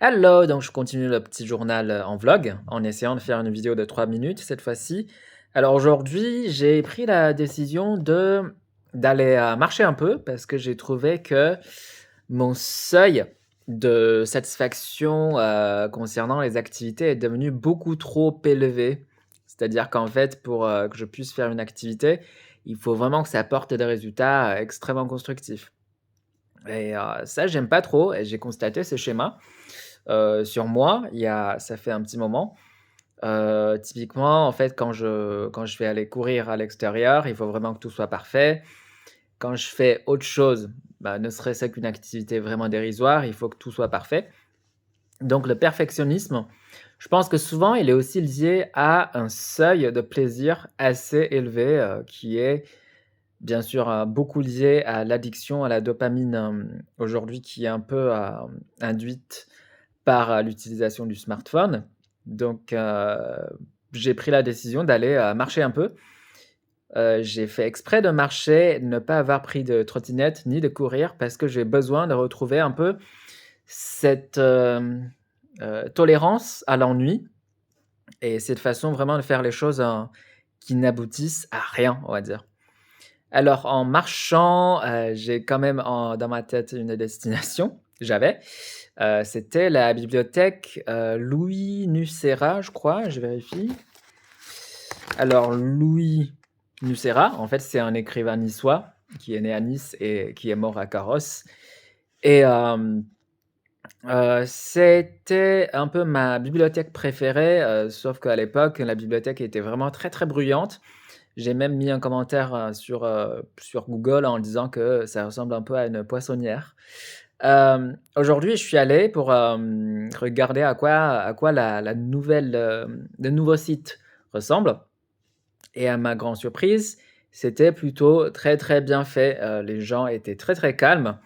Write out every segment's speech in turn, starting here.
Hello, donc je continue le petit journal en vlog, en essayant de faire une vidéo de 3 minutes cette fois-ci. Alors aujourd'hui, j'ai pris la décision d'aller marcher un peu parce que j'ai trouvé que mon seuil de satisfaction concernant les activités est devenu beaucoup trop élevé. C'est-à-dire qu'en fait, pour que je puisse faire une activité, il faut vraiment que ça apporte des résultats extrêmement constructifs. Et ça, j'aime pas trop et j'ai constaté ce schéma. Sur moi, ça fait un petit moment. Typiquement, en fait, quand je vais aller courir à l'extérieur, il faut vraiment que tout soit parfait. Quand je fais autre chose, bah, ne serait-ce qu'une activité vraiment dérisoire, il faut que tout soit parfait. Donc le perfectionnisme, je pense que souvent, il est aussi lié à un seuil de plaisir assez élevé, qui est bien sûr, beaucoup lié à l'addiction à la dopamine, aujourd'hui qui est un peu, induite par, l'utilisation du smartphone. Donc j'ai pris la décision d'aller, marcher un peu. J'ai fait exprès de marcher, de ne pas avoir pris de trottinette ni de courir parce que j'ai besoin de retrouver un peu cette, tolérance à l'ennui et cette façon vraiment de faire les choses, qui n'aboutissent à rien, on va dire. Alors en marchant, j'ai quand même dans ma tête une destination, c'était la bibliothèque, Louis Nucera, je crois, je vérifie. Alors Louis Nucera, en fait, c'est un écrivain niçois qui est né à Nice et qui est mort à Carros et c'était un peu ma bibliothèque préférée, sauf qu'à l'époque, la bibliothèque était vraiment très, très bruyante. J'ai même mis un commentaire, sur Google en disant que ça ressemble un peu à une poissonnière. Aujourd'hui, je suis allé pour, regarder à quoi la nouvelle, le nouveau site ressemble et à ma grande surprise, c'était plutôt très, très bien fait. Les gens étaient très, très calmes.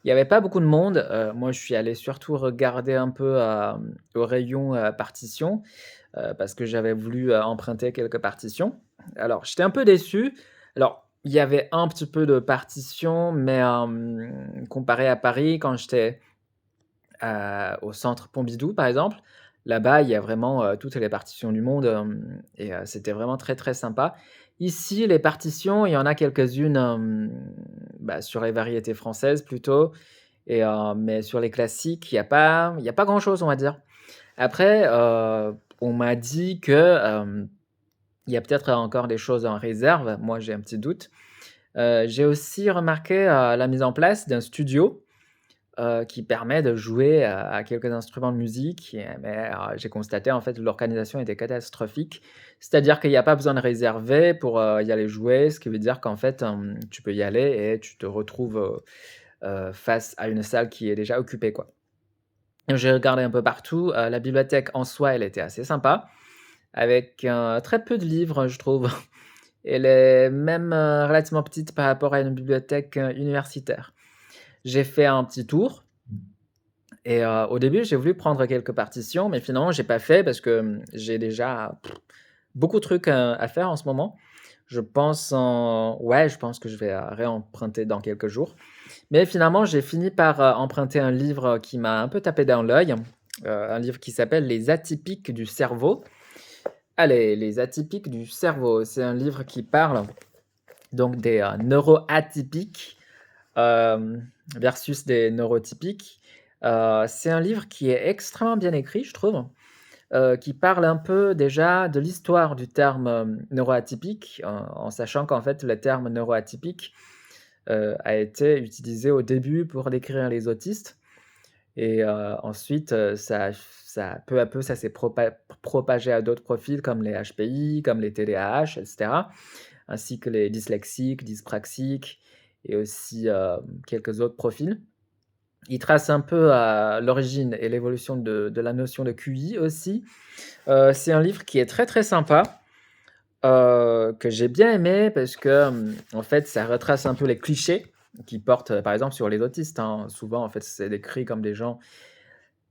Il y avait pas beaucoup de monde. Moi, je suis allé surtout regarder un peu, au rayon, partitions, parce que j'avais voulu, emprunter quelques partitions. Alors, j'étais un peu déçu. Alors, il y avait un petit peu de partitions, mais, comparé à Paris, quand j'étais, au centre Pompidou, par exemple, là-bas, il y a vraiment, toutes les partitions du monde, et c'était vraiment très, très sympa. Ici, les partitions, il y en a quelques-unes, bah, sur les variétés françaises plutôt et mais sur les classiques, il y a pas grand-chose, on va dire. Après, on m'a dit que, il y a peut-être encore des choses en réserve. Moi, j'ai un petit doute. J'ai aussi remarqué, la mise en place d'un studio, qui permet de jouer à quelques instruments de musique mais j'ai constaté, en fait, l'organisation était catastrophique. C'est-à-dire qu'il y a pas besoin de réserver pour, y aller jouer, ce qui veut dire qu'en fait, tu peux y aller et tu te retrouves, face à une salle qui est déjà occupée, quoi. J'ai regardé un peu partout, la bibliothèque en soi, elle était assez sympa, avec, très peu de livres, je trouve. Elle est même, relativement petite par rapport à une bibliothèque, universitaire. J'ai fait un petit tour et au début, j'ai voulu prendre quelques partitions, mais finalement, j'ai pas fait parce que, j'ai déjà beaucoup de trucs, à faire en ce moment. Je pense que je vais, réemprunter dans quelques jours. Mais finalement, j'ai fini par, emprunter un livre qui m'a un peu tapé dans l'œil, un livre qui s'appelle «Les atypiques du cerveau». Allez, «Les atypiques du cerveau», c'est un livre qui parle donc des, neuroatypiques, versus des neurotypiques. C'est un livre qui est extrêmement bien écrit, je trouve, qui parle un peu déjà de l'histoire du terme, neuroatypique, en sachant qu'en fait le terme neuroatypique, a été utilisé au début pour décrire les autistes et ensuite, ça peu à peu, ça s'est propagé à d'autres profils comme les HPI, comme les TDAH et cetera, ainsi que les dyslexiques, dyspraxiques et aussi, quelques autres profils. Il trace un peu, l'origine et l'évolution de la notion de QI aussi. C'est un livre qui est très, très sympa, que j'ai bien aimé parce que, en fait, ça retrace un peu les clichés qui portent, par exemple sur les autistes, hein. Souvent, en fait, c'est décrit comme des gens,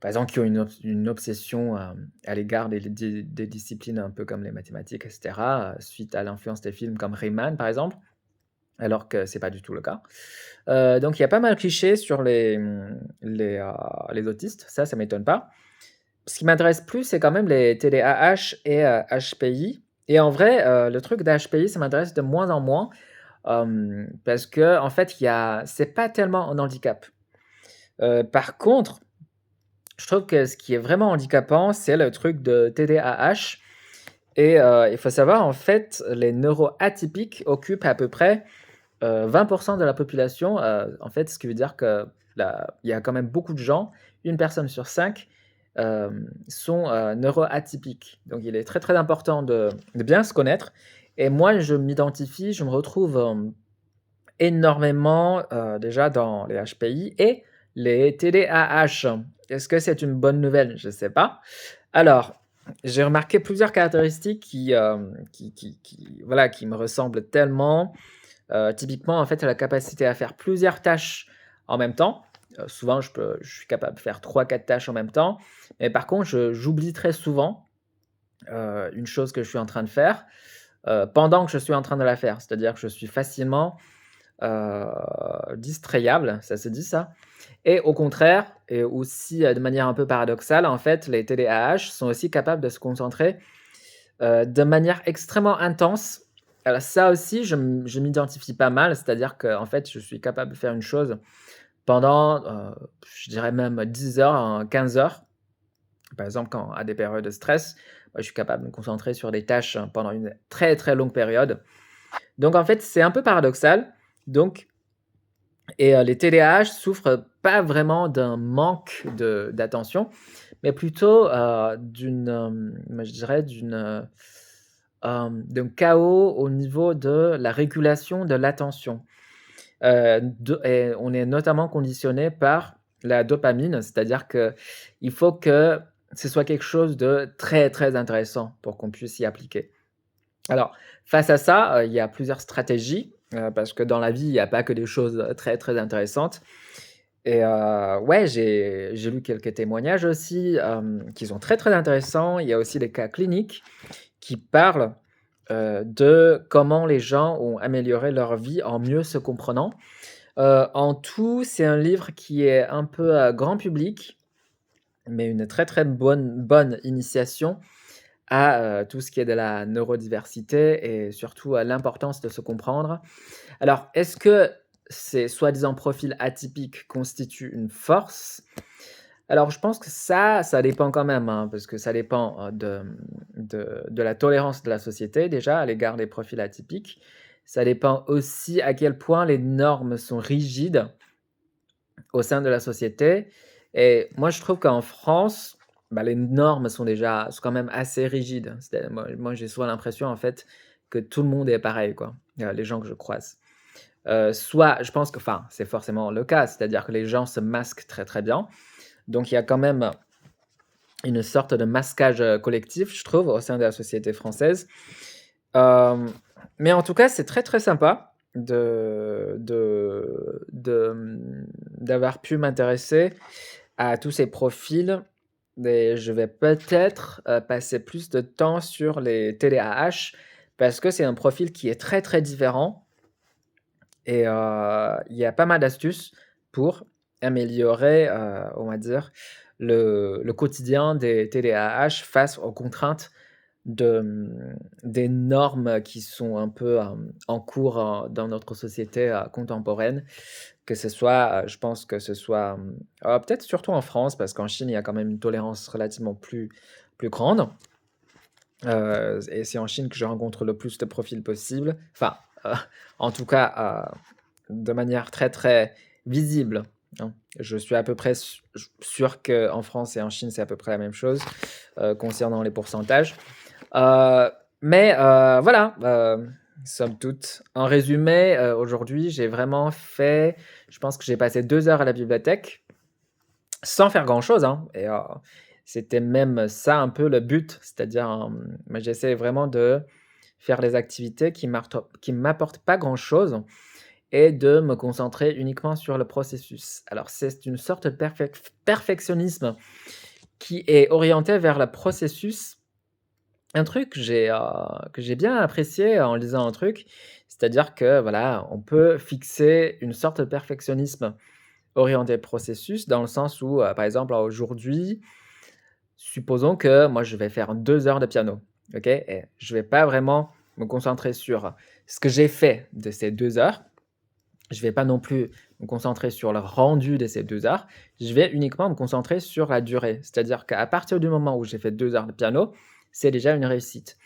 par exemple, qui ont une obsession, à l'égard des disciplines un peu comme les mathématiques et cetera, suite à l'influence des films comme Rayman, par exemple. alors que c'est pas du tout le cas. Donc il y a pas mal de clichés sur les autistes, ça m'étonne pas. Ce qui m'intéresse plus, c'est quand même les TDAH et HPI et en vrai, le truc d'HPI, ça m'intéresse de moins en moins, parce qu'en fait, il y a c'est pas tellement un handicap. Par contre, je trouve que ce qui est vraiment handicapant, c'est le truc de TDAH et il faut savoir, en fait, les neuroatypiques occupent à peu près 20 de la population, en fait, ce qui veut dire que il y a quand même beaucoup de gens, une personne sur 5 sont, neuroatypiques. Donc il est très, très important de bien se connaître et moi je me retrouve, énormément, déjà dans les HPI et les TDAH. Est-ce que c'est une bonne nouvelle? Je ne sais pas. Alors, j'ai remarqué plusieurs caractéristiques qui voilà, qui me ressemblent tellement. Typiquement, en fait, la capacité à faire plusieurs tâches en même temps. Souvent, je suis capable de faire trois, quatre tâches en même temps. Mais par contre, j'oublie très souvent, une chose que je suis en train de faire, pendant que je suis en train de la faire. C'est-à-dire que je suis facilement, distrayable, ça se dit ça? Et au contraire et aussi, de manière un peu paradoxale, en fait, les TDAH sont aussi capables de se concentrer, de manière extrêmement intense. Alors ça aussi, je m'identifie pas mal, c'est-à-dire qu'en fait, je suis capable de faire une chose pendant, je dirais même 10 heures, 15 heures. Par exemple, quand à des périodes de stress, bah, je suis capable de me concentrer sur des tâches pendant une très, très longue période. Donc en fait, c'est un peu paradoxal. Donc et les TDAH souffrent pas vraiment d'un manque d'attention, mais plutôt, moi je dirais d'un chaos au niveau de la régulation de l'attention. De et on est notamment conditionné par la dopamine, c'est-à-dire qu'il faut que ce soit quelque chose de très, très intéressant pour qu'on puisse s'y appliquer. Alors, face à ça, il y a plusieurs stratégies, parce que dans la vie, il y a pas que des choses, très, très intéressantes et ouais, j'ai lu quelques témoignages aussi, qui sont très, très intéressants. Il y a aussi des cas cliniques qui parlent, de comment les gens ont amélioré leur vie en mieux se comprenant. En tout, c'est un livre qui est un peu, grand public, mais une très, très bonne initiation à, tout ce qui est de la neurodiversité et surtout à l'importance de se comprendre. Alors, est-ce que ces soi-disant profils atypiques constituent une force? Alors je pense que ça dépend quand même, hein, parce que ça dépend, de la tolérance de la société déjà à l'égard des profils atypiques. Ça dépend aussi à quel point les normes sont rigides au sein de la société et moi je trouve qu'en France, bah, les normes sont quand même assez rigides. Moi j'ai souvent l'impression en fait que tout le monde est pareil quoi, les gens que je croise. Soit je pense que enfin, c'est forcément le cas, c'est-à-dire que les gens se masquent très, très bien. Donc il y a quand même une sorte de masquage, collectif, je trouve, au sein de la société française. Hem, mais en tout cas, c'est très, très sympa d'avoir pu m'intéresser à tous ces profils et je vais peut-être, passer plus de temps sur les TDAH parce que c'est un profil qui est très, très différent et il y a pas mal d'astuces pour améliorer, on va dire, le quotidien des TDAH face aux contraintes des normes qui sont un peu, en cours, dans notre société, contemporaine. Que ce soit, je pense que ce soit, peut-être surtout en France parce qu'en Chine, il y a quand même une tolérance relativement plus grande. Et c'est en Chine que je rencontre le plus de profils possibles. Enfin, en tout cas, de manière très, très visible, hein. Je suis à peu près sûr qu'en France et en Chine, c'est à peu près la même chose, concernant les pourcentages. Heu, mais voilà, somme toute. En résumé, aujourd'hui, j'ai vraiment fait je pense que j'ai passé 2 heures à la bibliothèque sans faire grand-chose, hein et c'était même ça un peu le but. C'est-à-dire, moi j'essaie vraiment de faire les activités qui m'apportent pas grand-chose et de me concentrer uniquement sur le processus. Alors c'est une sorte de perfectionnisme qui est orienté vers le processus Un truc que j'ai bien apprécié en lisant un truc, c'est-à-dire que voilà, on peut fixer une sorte de perfectionnisme orienté processus dans le sens où, par exemple, aujourd'hui, supposons que moi je vais faire 2 heures de piano, OK? Et je vais pas vraiment me concentrer sur ce que j'ai fait de ces 2 heures. Je vais pas non plus me concentrer sur le rendu de ces 2 heures. Je vais uniquement me concentrer sur la durée. C'est-à-dire qu'à partir du moment où j'ai fait 2 heures de piano, c'est déjà une réussite.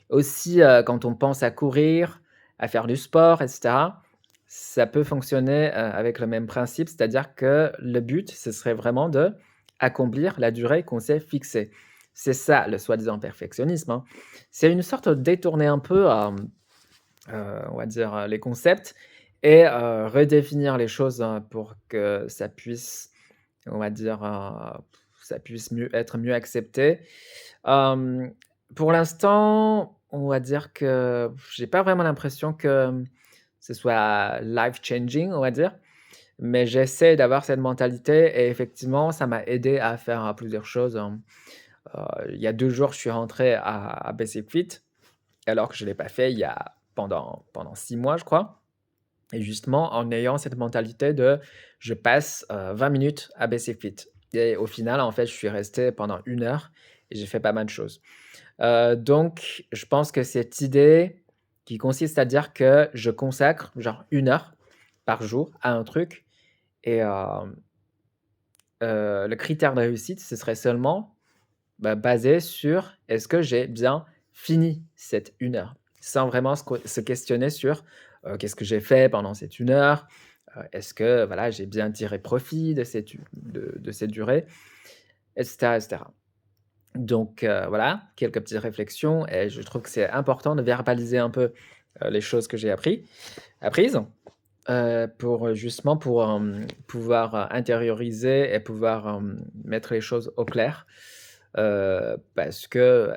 Aussi, quand on pense à courir, à faire du sport et cetera, ça peut fonctionner, avec le même principe. C'est-à-dire que le but, ce serait vraiment d'accomplir la durée qu'on s'est fixée. C'est ça le soi-disant perfectionnisme, hein. C'est une sorte de détourner un peu, on va dire, les concepts et redéfinir les choses, pour que ça puisse, on va dire, ça puisse mieux accepté. Hem, pour l'instant, on va dire que j'ai pas vraiment l'impression que, ce soit life changing, on va dire, mais j'essaie d'avoir cette mentalité et effectivement, ça m'a aidé à faire, plusieurs choses, il y a 2 jours, je suis rentré à Basic Fit alors que je l'ai pas fait il y a pendant 6 mois, je crois. Et justement, en ayant cette mentalité de: «Je passe, 20 minutes à Basic Fit» et au final, en fait, je suis resté pendant 1 heure et j'ai fait pas mal de choses. Donc je pense que cette idée qui consiste à dire que je consacre genre 1 heure par jour à un truc et le critère de réussite, ce serait seulement, bah, basé sur: «Est-ce que j'ai bien fini cette 1 heure?» Sans vraiment se questionner sur, «Qu'est-ce que j'ai fait pendant cette 1 heure?» «Est-ce que voilà, j'ai bien tiré profit de cette durée?» et cetera et cetera. Donc voilà, quelques petites réflexions et je trouve que c'est important de verbaliser un peu, les choses que j'ai apprises, pour, justement pour, pouvoir, intérioriser et pouvoir, mettre les choses au clair. Parce que,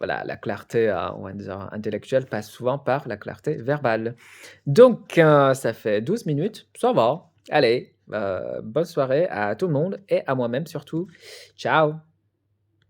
voilà, la clarté, on va dire intellectuelle passe souvent par la clarté verbale. Donc ça fait 12 minutes, ça va. Allez, bonne soirée à tout le monde et à moi-même surtout. Ciao.